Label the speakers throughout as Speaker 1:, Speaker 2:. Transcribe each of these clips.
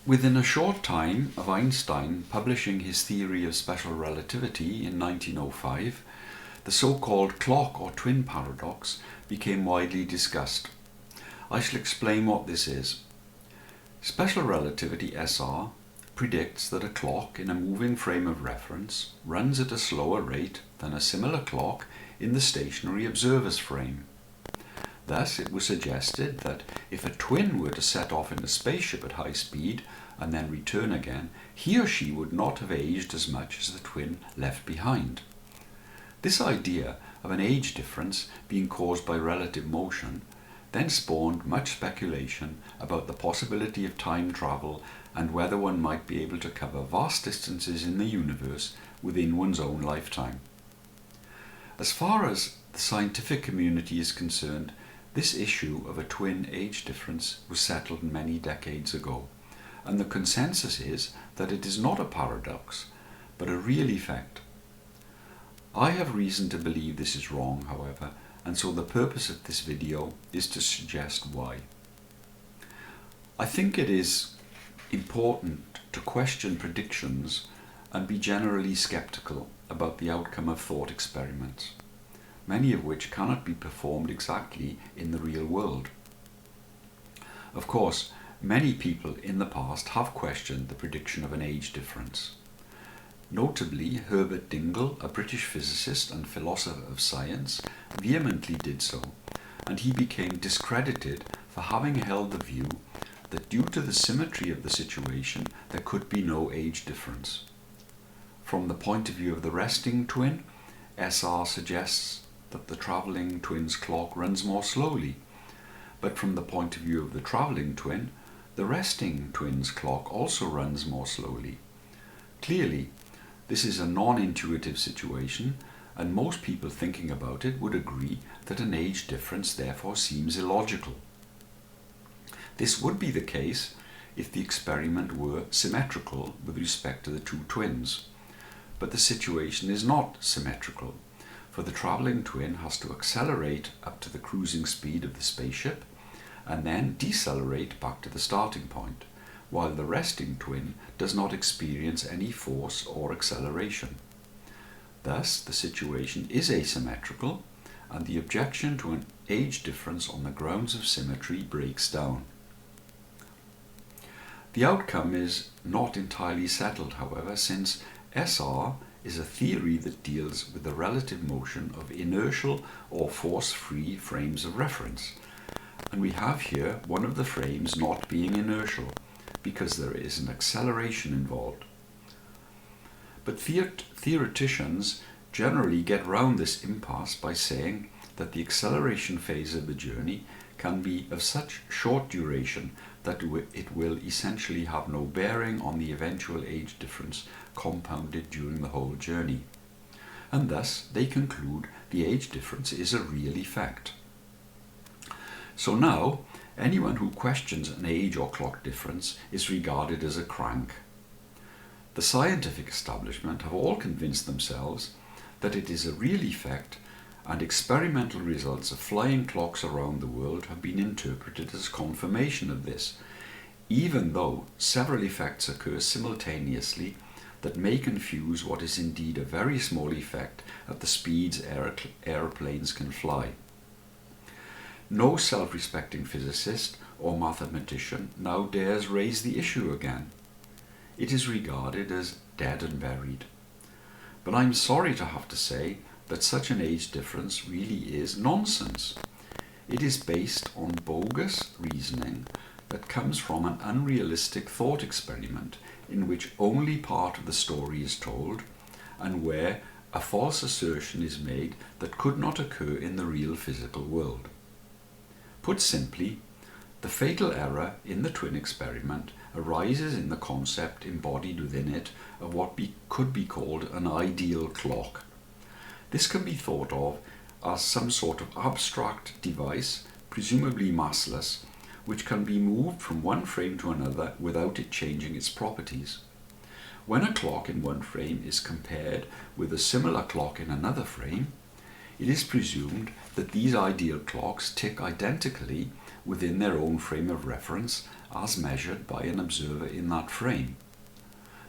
Speaker 1: Within a short time of Einstein publishing his theory of special relativity in 1905, the so-called clock or twin paradox became widely discussed. I shall explain what this is. Special relativity SR predicts that a clock in a moving frame of reference runs at a slower rate than a similar clock in the stationary observer's frame. Thus, it was suggested that if a twin were to set off in a spaceship at high speed and then return again, he or she would not have aged as much as the twin left behind. This idea of an age difference being caused by relative motion then spawned much speculation about the possibility of time travel and whether one might be able to cover vast distances in the universe within one's own lifetime. As far as the scientific community is concerned, this issue of a twin age difference was settled many decades ago, and the consensus is that it is not a paradox, but a real effect. I have reason to believe this is wrong, however, and so the purpose of this video is to suggest why. I think it is important to question predictions and be generally skeptical about the outcome of thought experiments, many of which cannot be performed exactly in the real world. Of course, many people in the past have questioned the prediction of an age difference. Notably, Herbert Dingle, a British physicist and philosopher of science, vehemently did so, and he became discredited for having held the view that due to the symmetry of the situation there could be no age difference. From the point of view of the resting twin, SR suggests that the travelling twin's clock runs more slowly, but from the point of view of the travelling twin, the resting twin's clock also runs more slowly. Clearly, this is a non-intuitive situation, and most people thinking about it would agree that an age difference therefore seems illogical. This would be the case if the experiment were symmetrical with respect to the two twins, but the situation is not symmetrical, for the travelling twin has to accelerate up to the cruising speed of the spaceship and then decelerate back to the starting point, while the resting twin does not experience any force or acceleration. Thus, the situation is asymmetrical, and the objection to an age difference on the grounds of symmetry breaks down. The outcome is not entirely settled, however, since SR is a theory that deals with the relative motion of inertial or force-free frames of reference, and we have here one of the frames not being inertial, because there is an acceleration involved. But theoreticians generally get round this impasse by saying that the acceleration phase of the journey can be of such short duration that it will essentially have no bearing on the eventual age difference compounded during the whole journey. And thus they conclude the age difference is a real effect. So now, anyone who questions an age or clock difference is regarded as a crank. The scientific establishment have all convinced themselves that it is a real effect, and experimental results of flying clocks around the world have been interpreted as confirmation of this, even though several effects occur simultaneously that may confuse what is indeed a very small effect at the speeds aeroplanes can fly. No self-respecting physicist or mathematician now dares raise the issue again. It is regarded as dead and buried. But I'm sorry to have to say that such an age difference really is nonsense. It is based on bogus reasoning that comes from an unrealistic thought experiment in which only part of the story is told and where a false assertion is made that could not occur in the real physical world. Put simply, the fatal error in the twin experiment arises in the concept embodied within it of what could be called an ideal clock. This can be thought of as some sort of abstract device, presumably massless, which can be moved from one frame to another without it changing its properties. When a clock in one frame is compared with a similar clock in another frame, it is presumed that these ideal clocks tick identically within their own frame of reference as measured by an observer in that frame.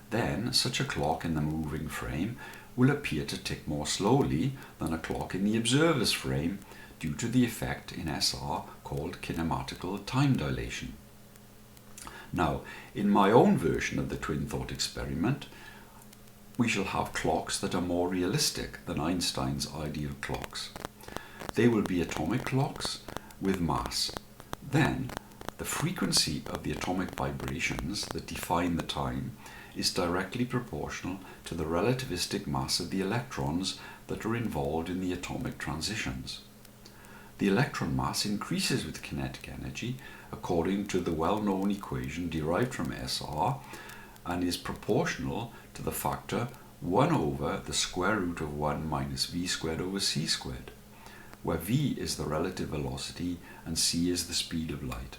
Speaker 1: Then such a clock in the moving frame will appear to tick more slowly than a clock in the observer's frame due to the effect in SR called kinematical time dilation. Now, in my own version of the twin thought experiment, we shall have clocks that are more realistic than Einstein's ideal clocks. They will be atomic clocks with mass. Then, the frequency of the atomic vibrations that define the time is directly proportional to the relativistic mass of the electrons that are involved in the atomic transitions. The electron mass increases with kinetic energy according to the well-known equation derived from SR and is proportional to the factor 1 over the square root of 1 minus v squared over c squared, where v is the relative velocity and c is the speed of light.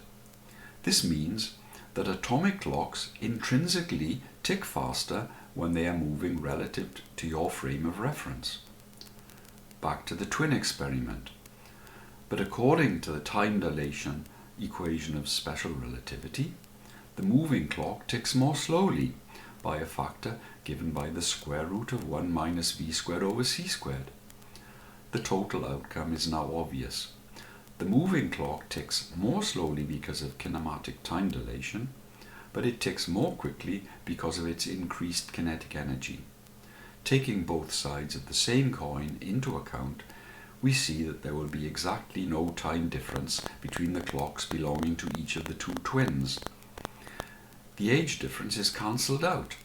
Speaker 1: This means that atomic clocks intrinsically tick faster when they are moving relative to your frame of reference. Back to the twin experiment. But according to the time dilation equation of special relativity, the moving clock ticks more slowly by a factor given by the square root of 1 minus v squared over c squared. The total outcome is now obvious. The moving clock ticks more slowly because of kinematic time dilation, but it ticks more quickly because of its increased kinetic energy. Taking both sides of the same coin into account, we see that there will be exactly no time difference between the clocks belonging to each of the two twins. The age difference is cancelled out,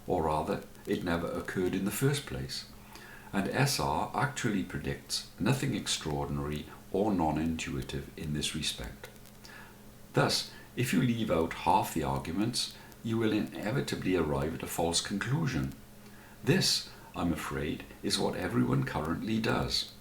Speaker 1: or rather, it never occurred in the first place, and SR actually predicts nothing extraordinary or non-intuitive in this respect. Thus, if you leave out half the arguments, you will inevitably arrive at a false conclusion. This, I'm afraid, is what everyone currently does.